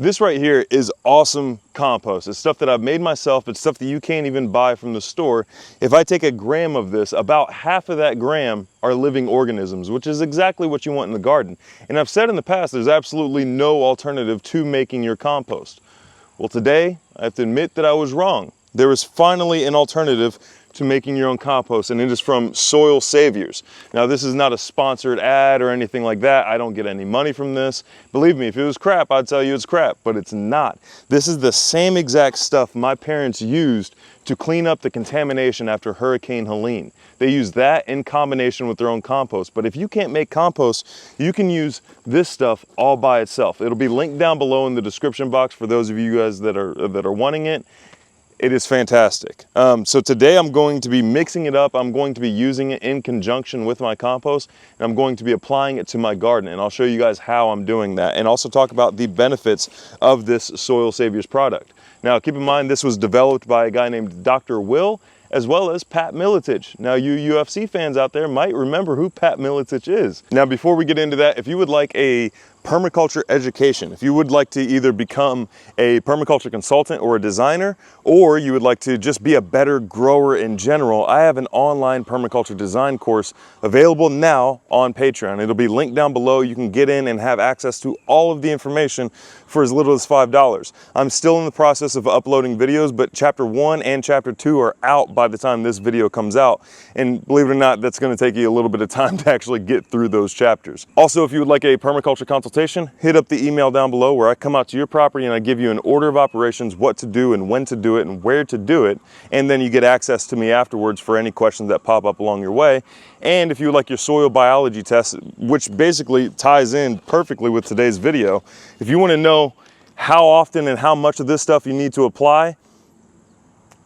This right here is awesome compost. It's stuff that I've made myself. It's stuff that you can't even buy from the store. If I take a gram of this, about half of that gram are living organisms, which is exactly what you want in the garden. And I've said in the past, there's absolutely no alternative to making your compost. Well, today, I have to admit that I was wrong. There is finally an alternative to making your own compost, and it is from Soil Saviors. Now, this is not a sponsored ad or anything like that. I don't get any money from this. Believe me, if it was crap, I'd tell you it's crap, but it's not. This is the same exact stuff my parents used to clean up the contamination after Hurricane Helene. They use that in combination with their own compost. But if you can't make compost, you can use this stuff all by itself. It'll be linked down below in the description box for those of you guys that are wanting it. It is fantastic. So today I'm going to be mixing it up. I'm going to be using it in conjunction with my compost, and I'm going to be applying it to my garden. And I'll show you guys how I'm doing that, and also talk about the benefits of this Soil Saviors product. Now, keep in mind, this was developed by a guy named Dr. Will, as well as Pat Miletich. Now, you UFC fans out there might remember who Pat Miletich is. Now, before we get into that, if you would like a permaculture education, if you would like to either become a permaculture consultant or a designer, or you would like to just be a better grower in general, I have an online permaculture design course available now on Patreon. It'll be linked down below. You can get in and have access to all of the information for as little as $5. I'm still in the process of uploading videos, but chapter 1 and chapter 2 are out by the time this video comes out. And believe it or not, that's going to take you a little bit of time to actually get through those chapters. Also, if you would like a permaculture consultation, hit up the email down below where I come out to your property and I give you an order of operations, what to do and when to do it and where to do it. And then you get access to me afterwards for any questions that pop up along your way. And if you would like your soil biology test, which basically ties in perfectly with today's video, if you want to know how often and how much of this stuff you need to apply,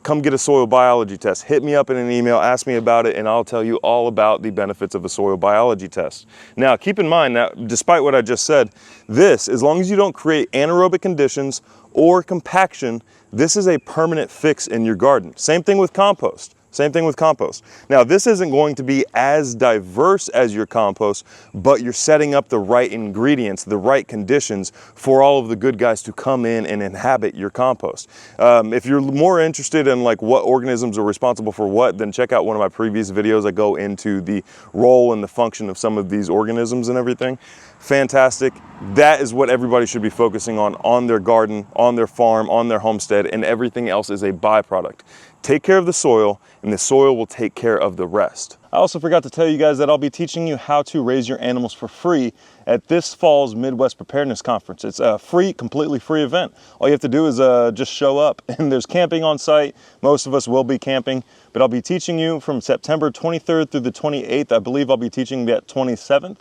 come get a soil biology test. Hit me up in an email, ask me about it, and I'll tell you all about the benefits of a soil biology test. Now, keep in mind that despite what I just said, this, as long as you don't create anaerobic conditions or compaction, this is a permanent fix in your garden. Same thing with compost. Same thing with compost. Now, this isn't going to be as diverse as your compost, but you're setting up the right ingredients, the right conditions for all of the good guys to come in and inhabit your compost. If you're more interested in like what organisms are responsible for what, then check out one of my previous videos. I go into the role and the function of some of these organisms and everything. Fantastic. That is what everybody should be focusing on their garden, on their farm, on their homestead, and everything else is a byproduct. Take care of the soil, and the soil will take care of the rest. I also forgot to tell you guys that I'll be teaching you how to raise your animals for free at this fall's Midwest Preparedness Conference. It's a free, completely free event. All you have to do is just show up, and there's camping on site. Most of us will be camping, but I'll be teaching you from September 23rd through the 28th. I believe I'll be teaching that 27th.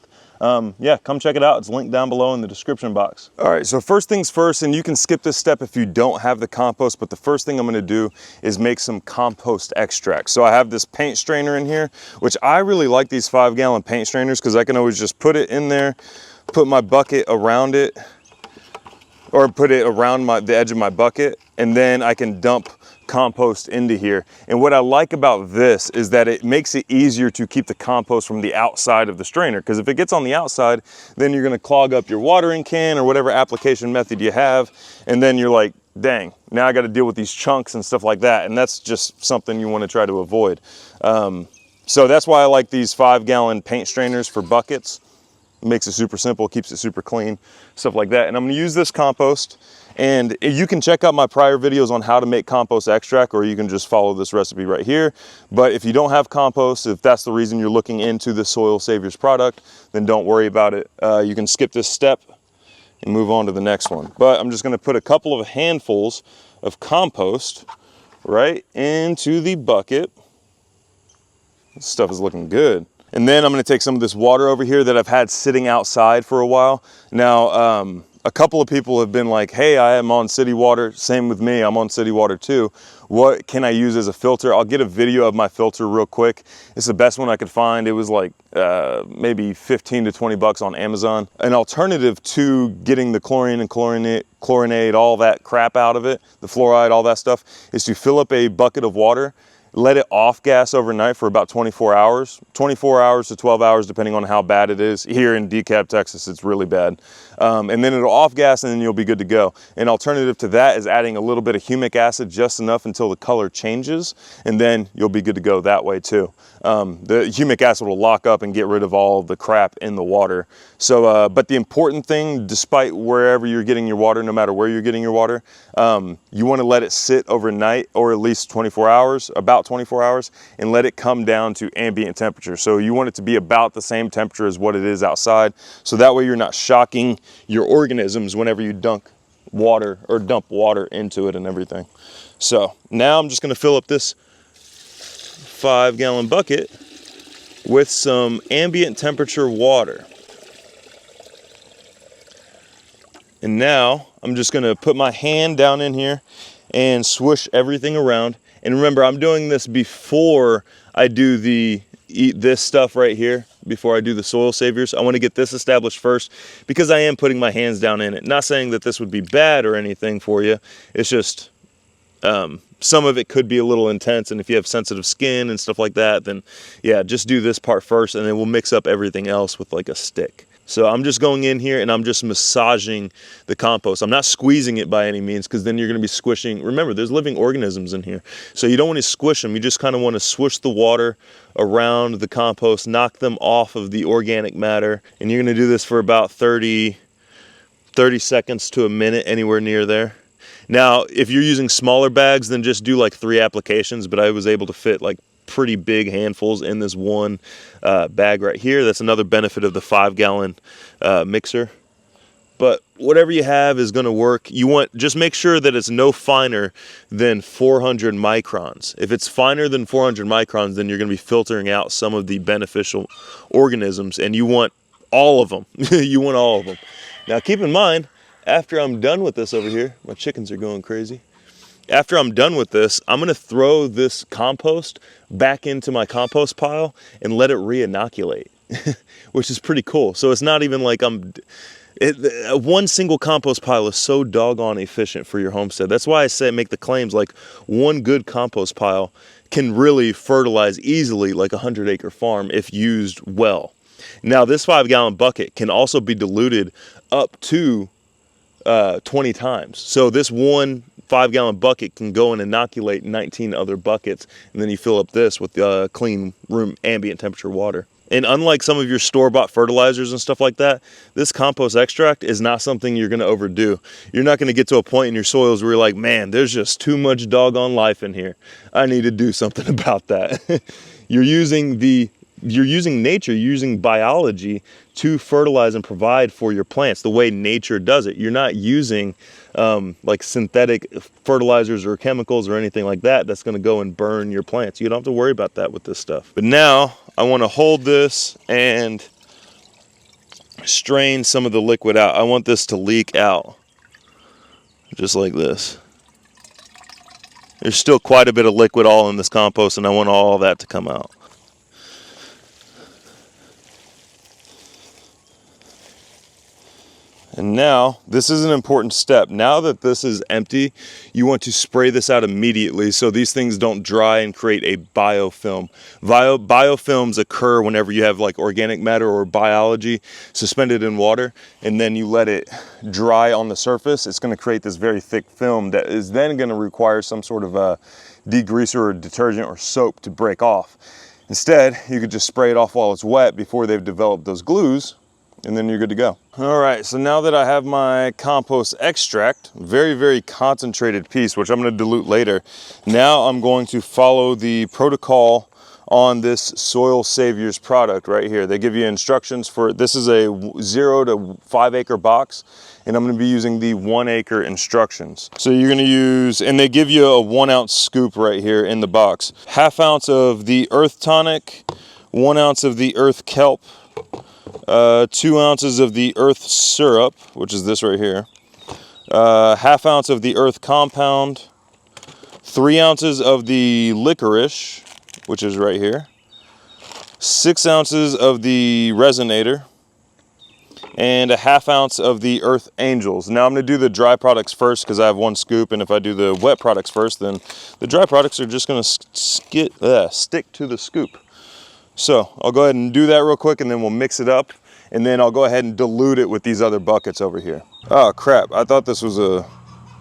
Yeah, come check it out. It's linked down below in the description box. All right, so first things first, and you can skip this step if you don't have the compost, but the first thing I'm gonna do is make some compost extract. So I have this paint strainer in here, which I really like these 5-gallon paint strainers because I can always just put it in there, put my bucket around it, or put it around the edge of my bucket, and then I can dump compost into here. And what I like about this is that it makes it easier to keep the compost from the outside of the strainer, because if it gets on the outside, then you're going to clog up your watering can or whatever application method you have, and then you're like, dang, now I got to deal with these chunks and stuff like that, and that's just something you want to try to avoid. So that's why I like these 5-gallon paint strainers for buckets. It makes it super simple, keeps it super clean, stuff like that. And I'm going to use this compost. And you can check out my prior videos on how to make compost extract, or you can just follow this recipe right here. But if you don't have compost, if that's the reason you're looking into the Soil Saviors product, then don't worry about it. You can skip this step and move on to the next one. But I'm just going to put a couple of handfuls of compost right into the bucket. This stuff is looking good. And then I'm going to take some of this water over here that I've had sitting outside for a while. Now, a couple of people have been like, hey, I am on city water. Same with me, I'm on city water too. What can I use as a filter? I'll get a video of my filter real quick. It's the best one I could find. It was like maybe 15 to 20 bucks on Amazon. An alternative to getting the chlorine and chlorinate, all that crap out of it, the fluoride, all that stuff, is to fill up a bucket of water, let it off gas overnight for about 24 hours, 24 hours to 12 hours, depending on how bad it is. Here in DeKalb, Texas, it's really bad. And then it'll off gas and then you'll be good to go. An alternative to that is adding a little bit of humic acid, just enough until the color changes, and then you'll be good to go that way too. The humic acid will lock up and get rid of all the crap in the water. So, but the important thing, despite wherever you're getting your water, no matter where you're getting your water, you want to let it sit overnight, or at least 24 hours, about 24 hours, and let it come down to ambient temperature. So you want it to be about the same temperature as what it is outside. So that way you're not shocking your organisms whenever you dunk water or dump water into it and everything. So now I'm just going to fill up this 5-gallon bucket with some ambient temperature water. And now I'm just going to put my hand down in here and swoosh everything around. And remember, I'm doing this before I do this stuff right here, before I do the soil saviors. I want to get this established first because I am putting my hands down in it. Not saying that this would be bad or anything for you. It's just some of it could be a little intense, and if you have sensitive skin and stuff like that, then yeah, just do this part first, and then we'll mix up everything else with like a stick. So I'm just going in here and I'm just massaging the compost. I'm not squeezing it by any means, because then you're going to be squishing. Remember, there's living organisms in here, so you don't want to squish them. You just kind of want to swish the water around the compost, knock them off of the organic matter, and you're going to do this for about 30 seconds to a minute, anywhere near there. Now, if you're using smaller bags, then just do like 3 applications, but I was able to fit like pretty big handfuls in this one bag right here. That's another benefit of the 5-gallon mixer. But whatever you have is going to work. Just make sure that it's no finer than 400 microns. If it's finer than 400 microns, then you're going to be filtering out some of the beneficial organisms, and you want all of them. You want all of them. Now keep in mind, after I'm done with this over here, my chickens are going crazy. After I'm done with this, I'm going to throw this compost back into my compost pile and let it re-inoculate, which is pretty cool. So it's not even like one single compost pile is so doggone efficient for your homestead. That's why I say make the claims like one good compost pile can really fertilize easily like a 100-acre farm if used well. Now this 5-gallon bucket can also be diluted up to 20 times. So this one 5-gallon bucket can go and inoculate 19 other buckets, and then you fill up this with clean room ambient temperature water. And unlike some of your store-bought fertilizers and stuff like that, this compost extract is not something you're going to overdo. You're not going to get to a point in your soils where you're like, man, there's just too much doggone life in here. I need to do something about that. You're using nature, you're using biology to fertilize and provide for your plants the way nature does it. You're not using like synthetic fertilizers or chemicals or anything like that that's going to go and burn your plants. You don't have to worry about that with this stuff. But now I want to hold this and strain some of the liquid out. I want this to leak out just like this. There's still quite a bit of liquid all in this compost, and I want all that to come out. And now, this is an important step. Now that this is empty, you want to spray this out immediately so these things don't dry and create a biofilm. Biofilms occur whenever you have like organic matter or biology suspended in water, and then you let it dry on the surface. It's going to create this very thick film that is then going to require some sort of a degreaser or detergent or soap to break off. Instead, you could just spray it off while it's wet before they've developed those glues, and then you're good to go. All right, so now that I have my compost extract, very, very concentrated piece, which I'm gonna dilute later, now I'm going to follow the protocol on this Soil Saviors product right here. They give you instructions for, this is a 0 to 5 acre box, and I'm gonna be using the 1 acre instructions. So you're gonna use, and they give you a 1 ounce scoop right here in the box. 1/2 ounce of the earth tonic, 1 ounce of the earth kelp, 2 ounces of the earth syrup, which is this right here, 1/2 ounce of the earth compound, 3 ounces of the licorice, which is right here, 6 ounces of the resonator, and a 1/2 ounce of the Earth Angels. Now I'm gonna do the dry products first because I have 1 scoop, and if I do the wet products first, then the dry products are just gonna stick to the scoop. So I'll go ahead and do that real quick, and then we'll mix it up, and then I'll go ahead and dilute it with these other buckets over here. Oh crap, I thought this was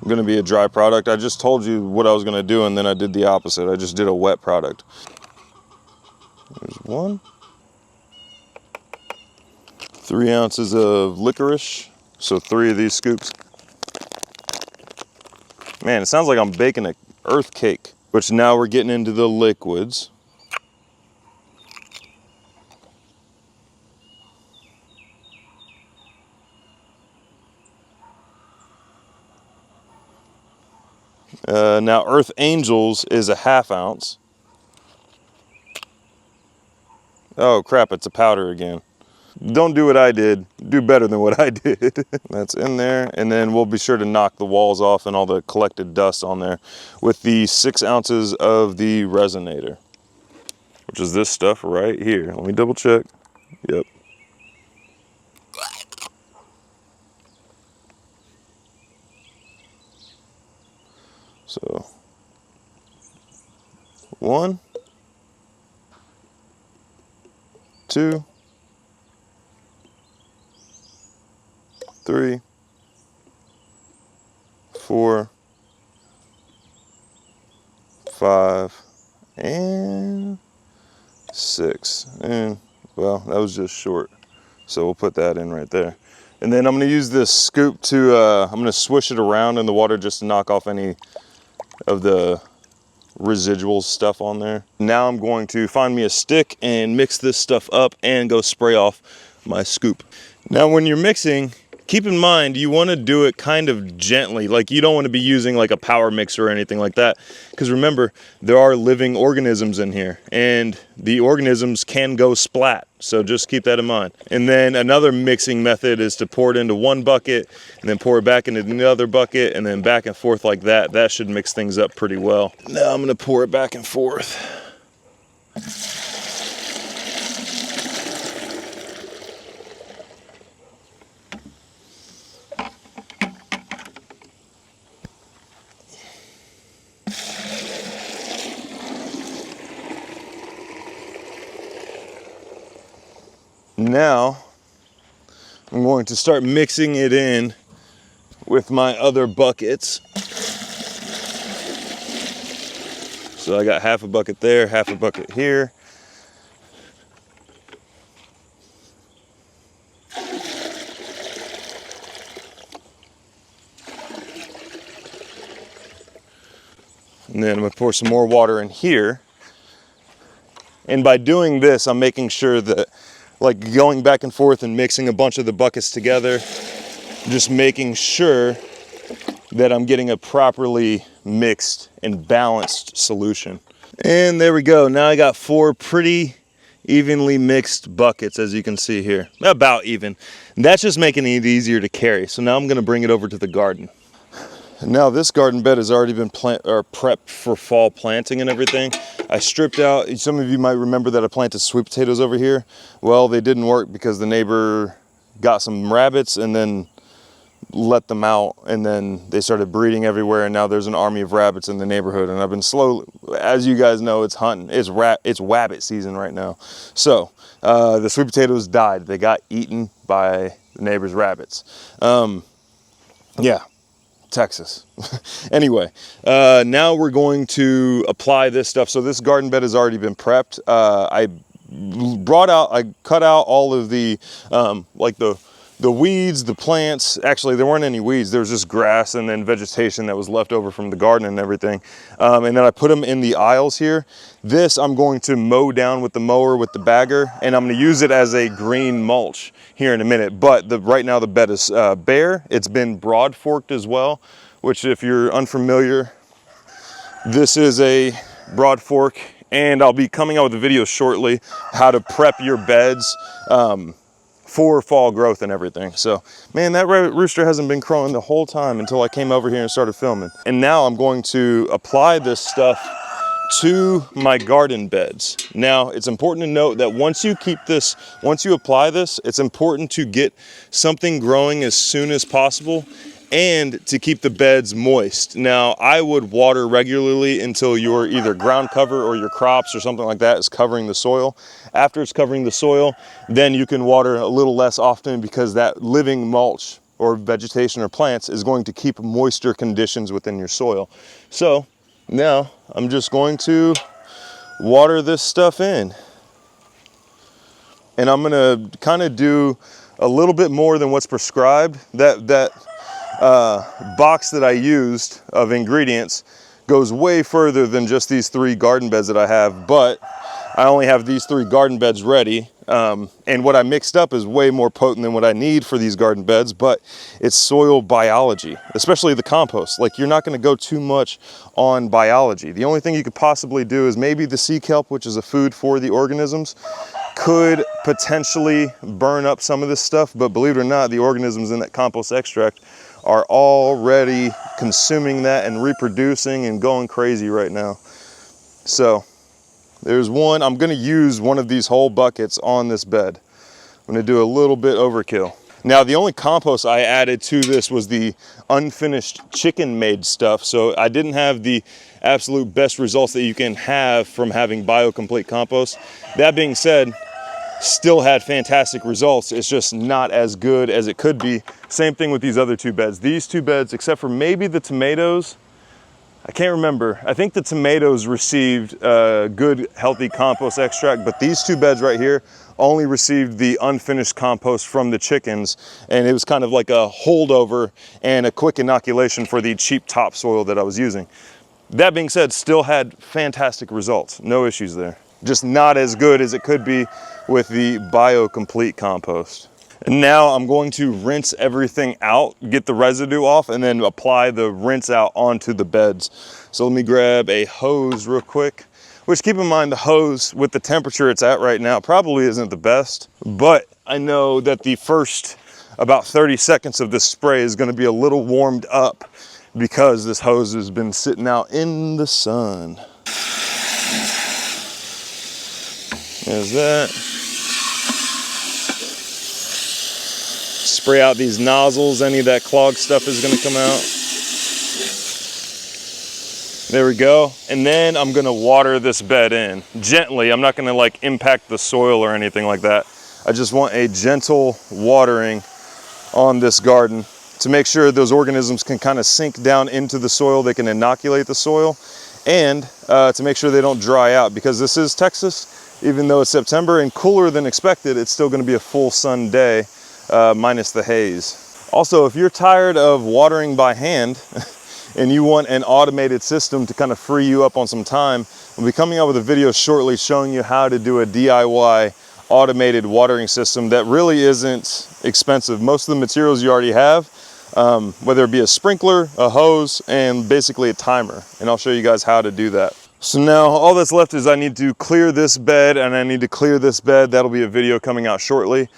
gonna be a dry product. I just told you what I was gonna do, and then I did the opposite. I just did a wet product. There's 1. 3 ounces of licorice, so 3 of these scoops. Man, it sounds like I'm baking an earth cake, which now we're getting into the liquids. Now Earth Angels is a 1/2 ounce. Oh crap, it's a powder again. Don't do what I did, do better than what I did. That's in there, and then we'll be sure to knock the walls off and all the collected dust on there with the 6 ounces of the resonator, which is this stuff right here. Let me double check. Yep. So 1, 2, 3, 4, 5, and 6. And well, that was just short, so we'll put that in right there. And then I'm going to use this scoop to I'm going to swish it around in the water just to knock off any of the residual stuff on there. Now I'm going to find me a stick and mix this stuff up and go spray off my scoop. Now when you're mixing, keep in mind you want to do it kind of gently. Like, you don't want to be using like a power mixer or anything like that, because remember, there are living organisms in here and the organisms can go splat, so just keep that in mind. And then another mixing method is to pour it into 1 bucket and then pour it back into another bucket and then back and forth like that. That should mix things up pretty well. Now I'm going to pour it back and forth. Now I'm going to start mixing it in with my other buckets. So I got 1/2 bucket there, 1/2 bucket here. And then I'm going to pour some more water in here. And by doing this, I'm making sure that, like, going back and forth and mixing a bunch of the buckets together, just making sure that I'm getting a properly mixed and balanced solution. And there we go. Now I got 4 pretty evenly mixed buckets, as you can see here. About even. And that's just making it easier to carry. So now I'm going to bring it over to the garden. Now this garden bed has already been prepped for fall planting and everything. I stripped out, some of you might remember that I planted sweet potatoes over here. Well, they didn't work because the neighbor got some rabbits and then let them out, and then they started breeding everywhere, and now there's an army of rabbits in the neighborhood. And I've been slowly, as you guys know, it's hunting, it's rabbit season right now. So the sweet potatoes died. They got eaten by the neighbor's rabbits. Yeah. Texas. Anyway, now we're going to apply this stuff. So this garden bed has already been prepped. I cut out all of the, like the weeds, the plants. Actually, there weren't any weeds. There was just grass and then vegetation that was left over from the garden and everything. And then I put them in the aisles here. This I'm going to mow down with the mower with the bagger, and I'm going to use it as a green mulch here in a minute. But right now the bed is bare. It's been broad forked as well, which, if you're unfamiliar, this is a broad fork, and I'll be coming out with a video shortly how to prep your beds for fall growth and everything. So, man, that rooster hasn't been crowing the whole time until I came over here and started filming. And now I'm going to apply this stuff to my garden beds. Now, it's important to note that once you apply this, it's important to get something growing as soon as possible and to keep the beds moist. Now, I would water regularly until your either ground cover or your crops or something like that is covering the soil. After it's covering the soil, then you can water a little less often, because that living mulch or vegetation or plants is going to keep moisture conditions within your soil. So now I'm just going to water this stuff in. And I'm gonna kind of do a little bit more than what's prescribed. That box that I used of ingredients goes way further than just these 3 garden beds that I have, but I only have these 3 garden beds ready. And what I mixed up is way more potent than what I need for these garden beds, but it's soil biology, especially the compost. Like, you're not gonna go too much on biology. The only thing you could possibly do is maybe the sea kelp, which is a food for the organisms, could potentially burn up some of this stuff, but believe it or not, the organisms in that compost extract are already consuming that and reproducing and going crazy right now. So there's one. I'm gonna use one of these whole buckets on this bed. I'm gonna do a little bit overkill. Now, the only compost I added to this was the unfinished chicken made stuff. So I didn't have the absolute best results that you can have from having BioComplete compost. That being said, still had fantastic results. It's just not as good as it could be. Same thing with these other 2 beds. These 2 beds, except for maybe the tomatoes, I can't remember. I think the tomatoes received good, healthy compost extract, but these 2 beds right here only received the unfinished compost from the chickens, and it was kind of like a holdover and a quick inoculation for the cheap topsoil that I was using. That being said, still had fantastic results. No issues there. Just not as good as it could be with the BioComplete compost. And now I'm going to rinse everything out, get the residue off, and then apply the rinse out onto the beds. So let me grab a hose real quick, which, keep in mind, the hose with the temperature it's at right now probably isn't the best, but I know that the first about 30 seconds of this spray is going to be a little warmed up because this hose has been sitting out in the sun. There's that. Spray out these nozzles. Any of that clogged stuff is going to come out. There we go. And then I'm going to water this bed in gently. I'm not going to like impact the soil or anything like that. I just want a gentle watering on this garden to make sure those organisms can kind of sink down into the soil. They can inoculate the soil, and to make sure they don't dry out, because this is Texas. Even though it's September and cooler than expected, it's still going to be a full sun day, minus the haze. Also, if you're tired of watering by hand and you want an automated system to kind of free you up on some time, we'll be coming out with a video shortly showing you how to do a DIY automated watering system that really isn't expensive. Most of the materials you already have, whether it be a sprinkler, a hose, and basically a timer. And I'll show you guys how to do that. So now all that's left is I need to clear this bed, and I need to clear this bed. That'll be a video coming out shortly.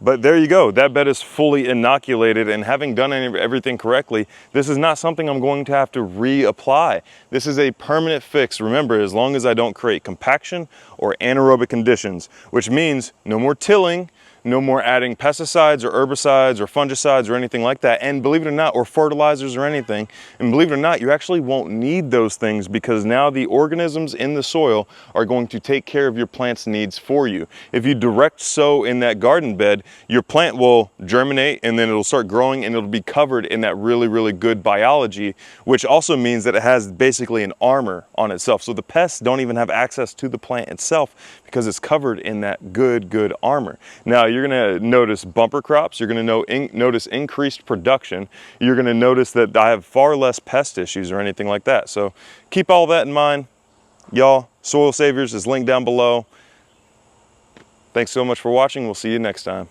But there you go. That bed is fully inoculated, and having done everything correctly, this is not something I'm going to have to reapply. This is a permanent fix. Remember, as long as I don't create compaction or anaerobic conditions, which means no more tilling, no more adding pesticides or herbicides or fungicides or anything like that. And believe it or not, or fertilizers or anything. And believe it or not, you actually won't need those things, because now the organisms in the soil are going to take care of your plant's needs for you. If you direct sow in that garden bed, your plant will germinate, and then it'll start growing, and it'll be covered in that really, really good biology, which also means that it has basically an armor on itself. So the pests don't even have access to the plant itself, because it's covered in that good armor. Now, you're gonna notice bumper crops, you're gonna notice increased production, you're gonna notice that I have far less pest issues or anything like that. So keep all that in mind. Y'all, Soil Saviors is linked down below. Thanks so much for watching. We'll see you next time.